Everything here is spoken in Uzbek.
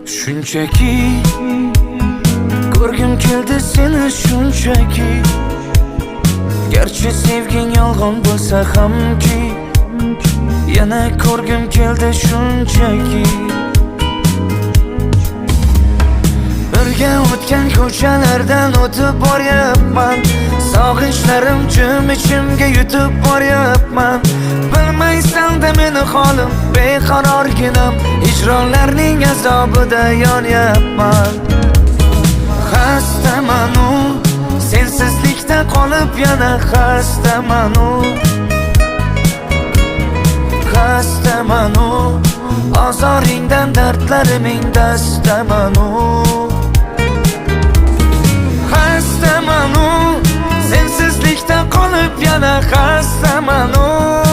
Shunchaki ko'rgim keldi seni shunchaki. Garchi sevging yolg'on bo'lsa hamki, yana ko'rgim keldi shunchaki. Birga o'tgan ko'chalardan o'tib boryapman, sog'inchlarim jim ichimga yutib boryapman. Bilmaysan-da meni holim beqarorginam, hijronlarning azobida yonyapman. Xastamanu, sensizlikda qolib yana xastamanu. Xastamanu, ozoringdan dardlariming dastamanu. Xastamanu, sensizlikda qolib yana xastamanu.